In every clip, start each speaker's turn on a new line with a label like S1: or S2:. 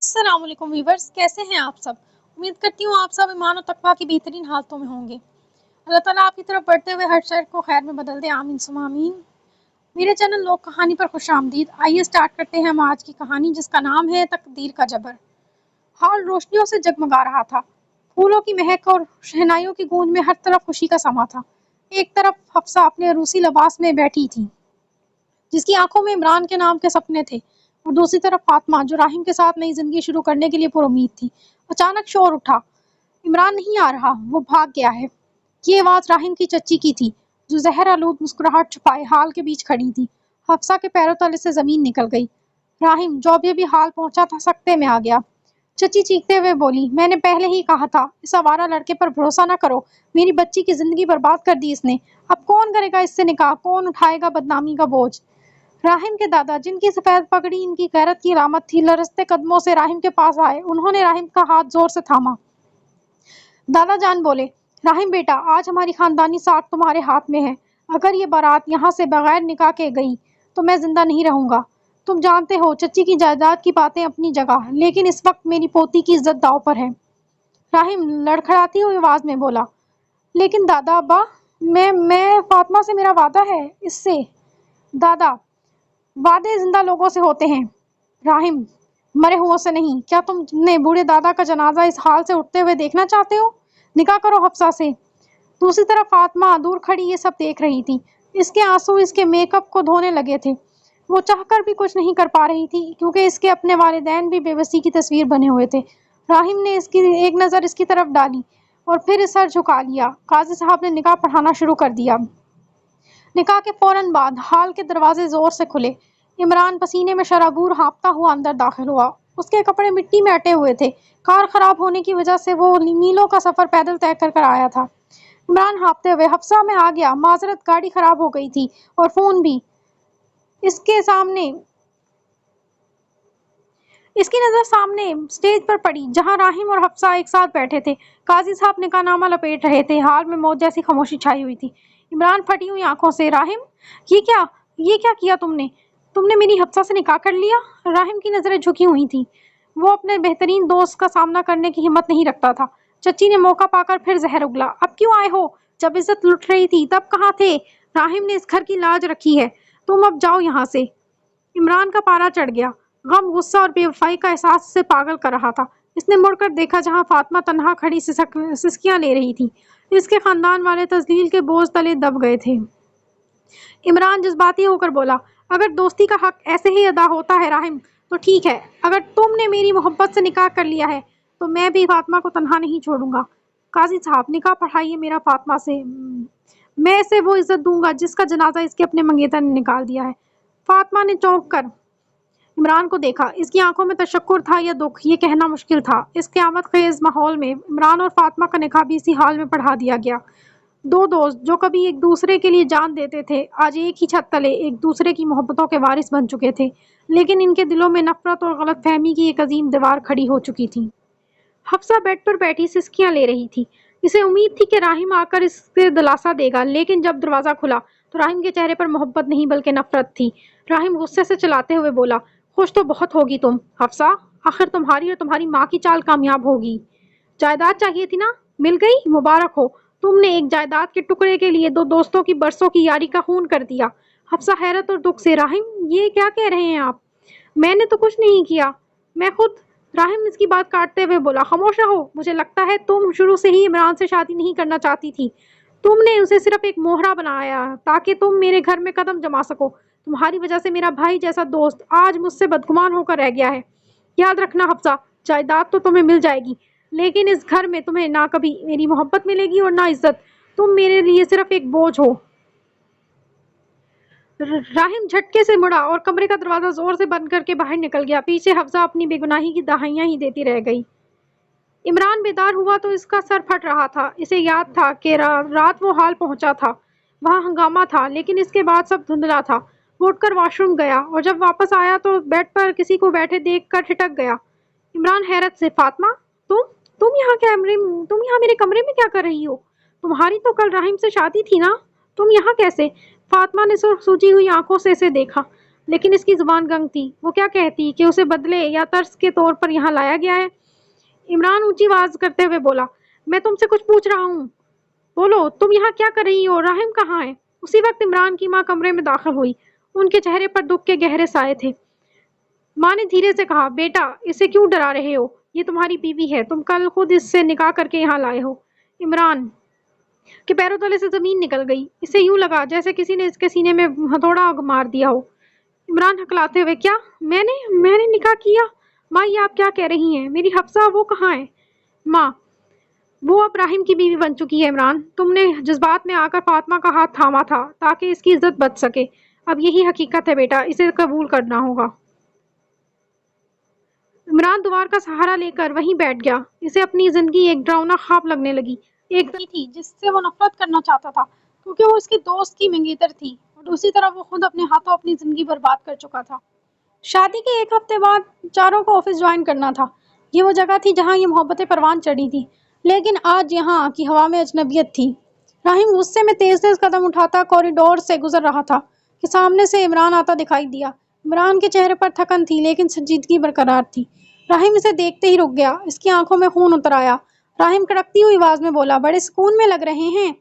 S1: السلام علیکم ویورز، کیسے ہیں آپ سب؟ امید کرتی ہوں آپ سب ایمان و تقویٰ کی بہترین حالتوں میں ہوں گے۔ اللہ تعالیٰ آپ کی طرف بڑھتے ہوئے ہر شر کو خیر میں بدل دے، آمین ثم آمین۔ میرے چینل لوک کہانی پر خوش آمدید۔ آئیے سٹارٹ کرتے ہیں ہم آج کی کہانی، جس کا نام ہے تقدیر کا جبر۔ ہال روشنیوں سے جگمگا رہا تھا، پھولوں کی مہک اور شہنائیوں کی گونج میں ہر طرف خوشی کا سما تھا۔ ایک طرف حفصہ اپنے عروسی لباس میں بیٹھی تھی، جس کی آنکھوں میں عمران کے نام کے سپنے تھے، اور دوسری طرف فاطمہ، جو راحم کے ساتھ نئی زندگی شروع کرنے کے لیے پر امید تھی۔ اچانک شور اٹھا، عمران نہیں آ رہا، وہ بھاگ گیا ہے۔ یہ آواز راحم کی چچی کی تھی، جو زہر آلود مسکراہٹ چھپائے ہال کے بیچ کھڑی تھی۔ حفصہ کے پیروں تلے سے زمین نکل گئی۔ راحم، جو ابھی ابھی ہال پہنچا تھا، سکتے میں آ گیا۔ چچی چیختے ہوئے بولی، میں نے پہلے ہی کہا تھا، اس آوارہ لڑکے پر بھروسہ نہ کرو، میری بچی کی زندگی برباد کر دی اس نے۔ اب کون کرے گا اس سے نکاح، کون اٹھائے گا بدنامی کا بوجھ؟ راحم کے دادا، جن کی سفید پگڑی ان کی غیرت کی علامت تھی، لرزتے قدموں سے راحم کے پاس آئے۔ انہوں نے راحم کا ہاتھ زور سے تھاما۔ دادا جان بولے، راحم بیٹا، آج ہماری خاندانی ساکھ تمہارے ہاتھ میں ہے۔ اگر یہ بارات یہاں سے بغیر نکاح کے گئی تو میں زندہ نہیں رہوں گا۔ تم جانتے ہو، چچی کی جائیداد کی باتیں اپنی جگہ، لیکن اس وقت میری پوتی کی عزت داؤ پر ہے۔ راحم لڑکھڑاتی ہوئی آواز میں بولا، لیکن دادا ابا، میں فاطمہ سے میرا وعدہ ہے، اس سے۔ دادا، وعدے زندہ لوگوں سے ہوتے ہیں، راحم، مرے ہوئوں سے نہیں۔ کیا تم نے بوڑھے دادا کا جنازہ اس حال سے اٹھتے ہوئے دیکھنا چاہتے ہو؟ نکاح کرو حفصہ سے۔ دوسری طرف فاطمہ دور کھڑی یہ سب دیکھ رہی تھی۔ اس کے آنسو اس کے میک اپ کو دھونے لگے تھے۔ وہ چاہ کر بھی کچھ نہیں کر پا رہی تھی، کیونکہ اس کے اپنے والدین بھی بے بسی کی تصویر بنے ہوئے تھے۔ راحم نے ایک نظر اس کی طرف ڈالی اور پھر سر جھکا لیا۔ قاضی صاحب نے نکاح پڑھانا شروع کر دیا۔ نکاح کے فوراً بعد ہال کے دروازے زور سے کھلے۔ عمران پسینے میں شرابور ہانپتا ہوا اندر داخل ہوا۔ اس کے کپڑے مٹی میں اٹے ہوئے تھے، کار خراب ہونے کی وجہ سے وہ میلوں کا سفر پیدل طے کر آیا تھا۔ عمران ہانپتے ہوئے، حفصہ میں آ گیا، معذرت، گاڑی خراب ہو گئی تھی، اور فون بھی۔ اس کی نظر سامنے سٹیج پر پڑی، جہاں راحم اور حفصہ ایک ساتھ بیٹھے تھے۔ قاضی صاحب نکاح نامہ لپیٹ رہے تھے۔ حال میں موت جیسی خاموشی چھائی ہوئی تھی۔ عمران پھٹی ہوئی آنکھوں سے، راحم، یہ کیا کیا تم نے میری حفصہ سے نکاح کر لیا؟ راحم کی نظریں جھکی ہوئی تھیں۔ وہ اپنے بہترین دوست کا سامنا کرنے کی ہمت نہیں رکھتا تھا۔ چچی نے موقع پا کر پھر زہر اگلا، اب کیوں آئے ہو؟ جب عزت لٹ رہی تھی تب کہاں تھے؟ راحم نے اس گھر کی لاج رکھی ہے، تم اب جاؤ یہاں سے۔ عمران کا پارا چڑھ گیا۔ غم، غصہ اور بے وفائی کا احساس اسے پاگل کر رہا تھا۔ اس نے مڑ کر دیکھا جہاں فاطمہ تنہا کھڑی سسکیاں لے رہی تھی۔ اس کے خاندان والے تذلیل کے بوجھ تلے دب گئے تھے۔ عمران جذباتی ہو کر بولا، اگر دوستی کا حق ایسے ہی ادا ہوتا ہے راحم، تو ٹھیک ہے۔ اگر تم نے میری محبت سے نکاح کر لیا ہے تو میں بھی فاطمہ کو تنہا نہیں چھوڑوں گا۔ قاضی صاحب، نکاح پڑھائیے میرا فاطمہ سے، میں اسے وہ عزت دوں گا جس کا جنازہ اس کے اپنے منگیتر نے نکال دیا ہے۔ فاطمہ نے چونک کر عمران کو دیکھا۔ اس کی آنکھوں میں تشکر تھا یا دکھ، یہ کہنا مشکل تھا۔ اس قیامت خیز ماحول میں عمران اور فاطمہ کا نکاح بھی اسی حال میں پڑھا دیا گیا۔ دو دوست جو کبھی ایک دوسرے کے لیے جان دیتے تھے، آج ایک ہی چھت تلے ایک دوسرے کی محبتوں کے وارث بن چکے تھے، لیکن ان کے دلوں میں نفرت اور غلط فہمی کی ایک عظیم دیوار کھڑی ہو چکی تھی۔ حفصہ بیڈ پر بیٹھی سسکیاں لے رہی تھی۔ اسے امید تھی کہ راحم آ کر اسے دلاسا دے گا، لیکن جب دروازہ کھلا تو راحم کے چہرے پر محبت نہیں بلکہ نفرت تھی۔ راحم غصے سے چلاتے ہوئے بولا، خوش تو بہت ہوگی تم حفصہ، آخر تمہاری اور تمہاری ماں کی چال کامیاب ہوگی۔ جائیداد چاہیے تھی نا، مل گئی، مبارک ہو۔ تم نے ایک جائیداد کے ٹکڑے کے لیے دو دوستوں کی برسوں کی یاری کا خون کر دیا۔ حفصہ حیرت اور دکھ سے، راحم، یہ کیا کہہ رہے ہیں آپ؟ میں نے تو کچھ نہیں کیا، میں خود۔ راحم اس کی بات کاٹتے ہوئے بولا، خاموش رہو، مجھے لگتا ہے تم شروع سے ہی عمران سے شادی نہیں کرنا چاہتی تھی۔ تم نے اسے صرف ایک موہرا بنایا تاکہ تم میرے گھر میں قدم جما سکو۔ تمہاری وجہ سے میرا بھائی جیسا دوست آج مجھ سے بدگمان ہو کر رہ گیا ہے۔ یاد رکھنا حفصہ، جائیداد تو تمہیں مل جائے گی، لیکن اس گھر میں تمہیں نہ کبھی میری محبت ملے گی اور نہ عزت۔ تم میرے لیے صرف ایک بوجھ ہو۔ راحم جھٹکے سے مڑا اور کمرے کا دروازہ زور سے بند کر کے باہر نکل گیا۔ پیچھے حفصہ اپنی بے گناہی کی دہائیاں ہی دیتی رہ گئی۔ عمران بیدار ہوا تو اس کا سر پھٹ رہا تھا۔ اسے یاد تھا کہ رات وہ ہال پہنچا تھا، وہاں ہنگامہ تھا، لیکن اس کے بعد سب دھندلا تھا۔ وہ اٹھ کر واش روم گیا اور جب واپس آیا تو بیڈ پر کسی کو بیٹھے دیکھ کر ٹھٹک گیا۔ عمران حیرت سے، فاطمہ، تم یہاں میرے کمرے میں کیا کر رہی ہو؟ تمہاری تو کل راحم سے شادی تھی نا، تم یہاں کیسے؟ فاطمہ نے سرخ سوجی ہوئی آنکھوں سے اسے دیکھا۔ لیکن اس کی زبان گنگ تھی۔ وہ کیا کہتی کہ اسے بدلے یا ترس کے طور پر یہاں لایا گیا ہے؟ عمران اونچی آواز کرتے ہوئے بولا، میں تم سے کچھ پوچھ رہا ہوں، بولو تم یہاں کیا کر رہی ہو؟ راحم کہاں ہے؟ اسی وقت عمران کی ماں کمرے میں داخل ہوئی۔ ان کے چہرے پر دکھ کے گہرے سائے تھے۔ ماں نے دھیرے سے کہا، بیٹا اسے کیوں ڈرا رہے ہو؟ یہ تمہاری بیوی ہے، تم کل خود اس سے نکاح کر کے یہاں لائے ہو۔ عمران کے پیروں تلے سے زمین نکل گئی۔ اسے یوں لگا جیسے کسی نے اس کے سینے میں ہتھوڑا مار دیا ہو۔ عمران ہکلاتے ہوئے، کیا میں نے نکاح کیا؟ ماں یہ آپ کیا کہہ رہی ہیں؟ میری حفصہ وہ کہاں ہے؟ ماں وہ اب راحم کی بیوی بن چکی ہے عمران، تم نے جذبات میں آ کر فاطمہ کا ہاتھ تھاما تھا تاکہ اس کی عزت بچ سکے، اب یہی حقیقت ہے بیٹا، اسے قبول کرنا ہوگا۔ عمران دوار کا سہارا لے کر وہیں بیٹھ گیا۔ اسے اپنی زندگی ایک ڈراؤنا خواب لگنے لگی، ایک تھی جس سے وہ نفرت کرنا چاہتا تھا کیونکہ وہ اس کی دوست کی منگیتر تھی، اور دوسری طرف وہ خود اپنے ہاتھوں اپنی زندگی برباد کر چکا تھا۔ شادی کے ایک ہفتے بعد چاروں کو آفس جوائن کرنا تھا۔ یہ وہ جگہ تھی جہاں یہ محبتیں پروان چڑھی تھی، لیکن آج یہاں کی ہوا میں اجنبیت تھی۔ راحم غصے میں تیز تیز قدم اٹھاتا کوریڈور سے گزر رہا تھا کہ سامنے سے عمران آتا دکھائی دیا۔ عمران کے چہرے پر تھکن تھی لیکن سنجیدگی برقرار تھی۔ راحم اسے دیکھتے ہی رک گیا، اس کی آنکھوں میں خون اتر آیا۔ راحم کڑکتی ہوئی آواز میں بولا، بڑے سکون میں لگ رہے ہیں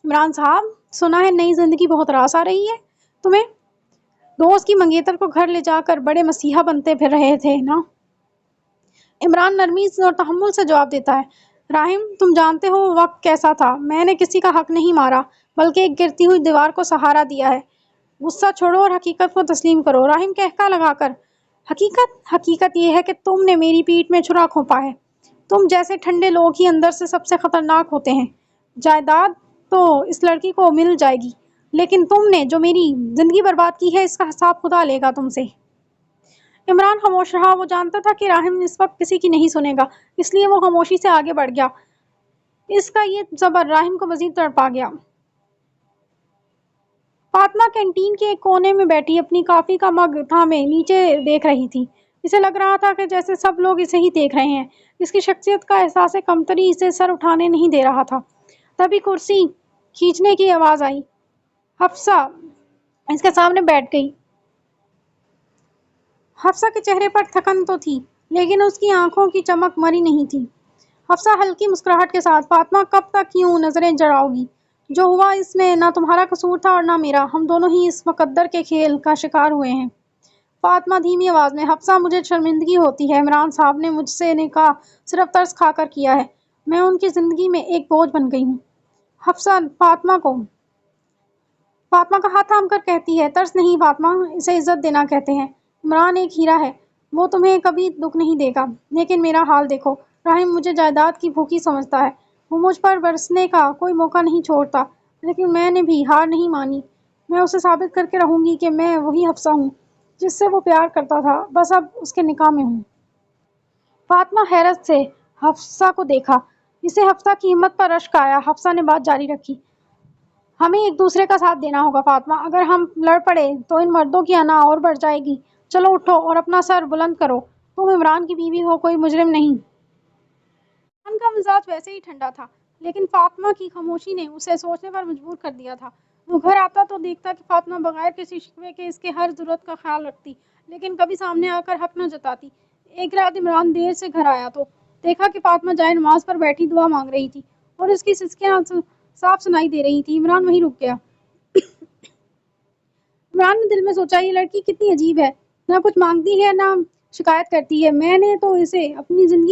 S1: عمران صاحب، سنا ہے نئی زندگی بہت راس آ رہی ہے تمہیں؟ دوست کی منگیتر کو گھر لے جا کر بڑے مسیحا بنتے پھر رہے تھے نا؟ عمران نرمی اور تحمل سے جواب دیتا ہے، راحم تم جانتے ہو وقت کیسا تھا، میں نے کسی کا حق نہیں مارا بلکہ ایک گرتی ہوئی دیوار کو سہارا دیا ہے۔ غصہ چھوڑو اور حقیقت کو تسلیم کرو۔ راحم کہکا لگا کر، حقیقت یہ ہے کہ تم نے میری پیٹھ میں چھرا کھونپا ہے۔ تم جیسے ٹھنڈے لوگ ہی اندر سے سب سے خطرناک ہوتے ہیں۔ جائیداد تو اس لڑکی کو مل جائے گی، لیکن تم نے جو میری زندگی برباد کی ہے اس کا حساب خدا لے گا تم سے۔ عمران خاموش رہا، وہ جانتا تھا کہ راحم اس وقت کسی کی نہیں سنے گا، اس لیے وہ خاموشی سے آگے بڑھ گیا۔ اس کا یہ صبر راحم کو مزید تڑپا گیا۔ فاطمہ کینٹین کے ایک کونے میں بیٹھی اپنی کافی کا مگ تھامے نیچے دیکھ رہی تھی۔ اسے لگ رہا تھا کہ جیسے سب لوگ اسے ہی دیکھ رہے ہیں۔ اس کی شخصیت کا احساس کمتری اسے سر اٹھانے نہیں دے رہا تھا۔ تبھی کرسی کھینچنے کی آواز آئی۔ حفصہ اس کے سامنے بیٹھ گئی۔ حفصہ کے چہرے پر تھکن تو تھی لیکن اس کی آنکھوں کی چمک مری نہیں تھی۔ حفصہ ہلکی مسکراہٹ کے ساتھ، فاطمہ کب تک یوں نظریں جڑاؤ گی؟ جو ہوا اس میں نہ تمہارا قصور تھا اور نہ میرا، ہم دونوں ہی اس مقدر کے کھیل کا شکار ہوئے ہیں۔ فاطمہ دھیمی آواز میں، حفصہ مجھے شرمندگی ہوتی ہے، عمران صاحب نے مجھ سے نکاح صرف ترس کھا کر کیا ہے، میں ان کی زندگی میں ایک بوجھ بن گئی ہوں۔ حفصہ فاطمہ کا ہاتھ تھام کر کہتی ہے، ترس نہیں فاطمہ، اسے عزت دینا کہتے ہیں۔ عمران ایک ہیرا ہے، وہ تمہیں کبھی دکھ نہیں دے گا، لیکن میرا حال دیکھو۔ راحم مجھے جائیداد کی بھوکی سمجھتا ہے، وہ مجھ پر برسنے کا کوئی موقع نہیں چھوڑتا، لیکن میں نے بھی ہار نہیں مانی۔ میں اسے ثابت کر کے رہوں گی کہ میں وہی حفصہ ہوں جس سے وہ پیار کرتا تھا، بس اب اس کے نکاح میں ہوں۔ فاطمہ حیرت سے حفصہ کو دیکھا، اسے حفصہ کی ہمت پر اشک آیا۔ حفصہ نے بات جاری رکھی، ہمیں ایک دوسرے کا ساتھ دینا ہوگا فاطمہ، اگر ہم لڑ پڑے تو ان مردوں کی انا اور بڑھ جائے گی۔ چلو اٹھو اور اپنا سر بلند کرو، تم عمران کی بیوی ہو، کوئی مجرم نہیں۔ عمران کا مزاج ویسے ہی ٹھنڈا تھا، لیکن فاطمہ کی خاموشی نے اسے سوچنے پر مجبور کر دیا تھا۔ وہ گھر آتا تو دیکھتا کہ فاطمہ بغیر کسی شکوے کے اس کے ہر ضرورت کا خیال رکھتی، لیکن کبھی سامنے آ کر حق نہ جتاتی۔ ایک رات عمران دیر سے گھر آیا تو دیکھا کہ فاطمہ جائے نماز پر بیٹھی دعا مانگ رہی تھی اور اس کی سسکیاں صاف سنائی دے رہی تھی۔ عمران وہیں رک گیا۔ عمران نے دل میں سوچا، یہ لڑکی کتنی عجیب ہے، نہ کچھ مانگتی ہے نہ شکایت کرتی ہے، میں نے تو اسے اپنی زندگی